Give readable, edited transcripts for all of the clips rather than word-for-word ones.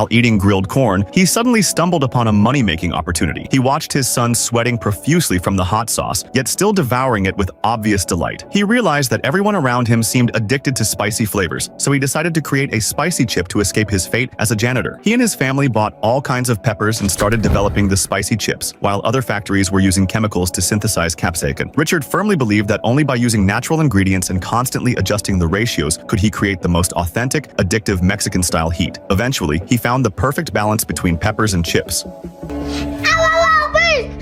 While eating grilled corn, he suddenly stumbled upon a money-making opportunity. He watched his son sweating profusely from the hot sauce, yet still devouring it with obvious delight. He realized that everyone around him seemed addicted to spicy flavors, so he decided to create a spicy chip to escape his fate as a janitor. He and his family bought all kinds of peppers and started developing the spicy chips, while other factories were using chemicals to synthesize capsaicin. Richard firmly believed that only by using natural ingredients and constantly adjusting the ratios could he create the most authentic, addictive Mexican-style heat. Eventually, he found the perfect balance between peppers and chips.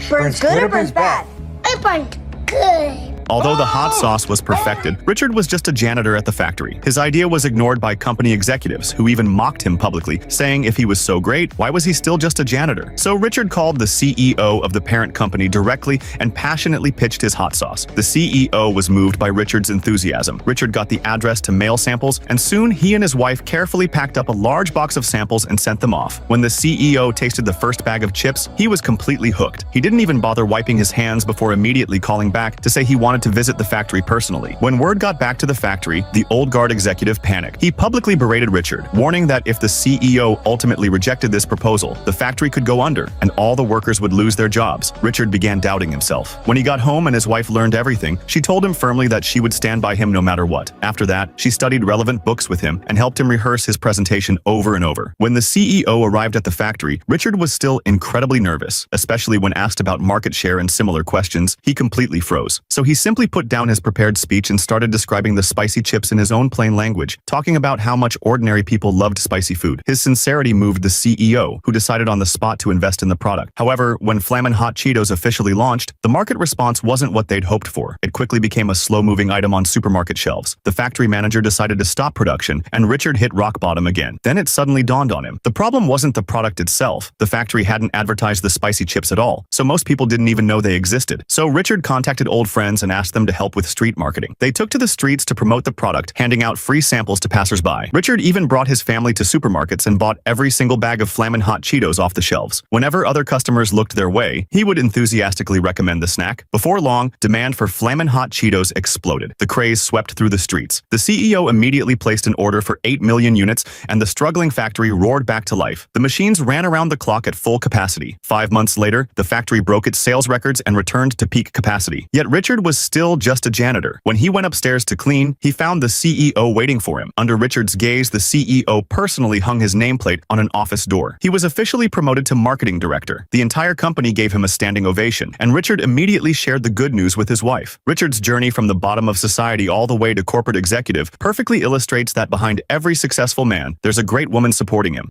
Burns good or burns bad? It burnt good. Although the hot sauce was perfected, Richard was just a janitor at the factory. His idea was ignored by company executives, who even mocked him publicly, saying if he was so great, why was he still just a janitor? So Richard called the CEO of the parent company directly and passionately pitched his hot sauce. The CEO was moved by Richard's enthusiasm. Richard got the address to mail samples, and soon he and his wife carefully packed up a large box of samples and sent them off. When the CEO tasted the first bag of chips, he was completely hooked. He didn't even bother wiping his hands before immediately calling back to say he wanted to visit the factory personally. When word got back to the factory, the old guard executive panicked. He publicly berated Richard, warning that if the CEO ultimately rejected this proposal, the factory could go under and all the workers would lose their jobs. Richard began doubting himself. When he got home and his wife learned everything, she told him firmly that she would stand by him no matter what. After that, she studied relevant books with him and helped him rehearse his presentation over and over. When the CEO arrived at the factory, Richard was still incredibly nervous, especially when asked about market share and similar questions. He completely froze. So he simply put down his prepared speech and started describing the spicy chips in his own plain language, talking about how much ordinary people loved spicy food. His sincerity moved the CEO, who decided on the spot to invest in the product. However, when Flamin' Hot Cheetos officially launched, the market response wasn't what they'd hoped for. It quickly became a slow-moving item on supermarket shelves. The factory manager decided to stop production, and Richard hit rock bottom again. Then it suddenly dawned on him. The problem wasn't the product itself. The factory hadn't advertised the spicy chips at all, so most people didn't even know they existed. So Richard contacted old friends and asked them to help with street marketing. They took to the streets to promote the product, handing out free samples to passersby. Richard even brought his family to supermarkets and bought every single bag of Flamin' Hot Cheetos off the shelves. Whenever other customers looked their way, he would enthusiastically recommend the snack. Before long, demand for Flamin' Hot Cheetos exploded. The craze swept through the streets. The CEO immediately placed an order for 8 million units, and the struggling factory roared back to life. The machines ran around the clock at full capacity. 5 months later, the factory broke its sales records and returned to peak capacity. Yet Richard was still just a janitor. When he went upstairs to clean, he found the CEO waiting for him. Under Richard's gaze, the CEO personally hung his nameplate on an office door. He was officially promoted to marketing director. The entire company gave him a standing ovation, and Richard immediately shared the good news with his wife. Richard's journey from the bottom of society all the way to corporate executive perfectly illustrates that behind every successful man, there's a great woman supporting him.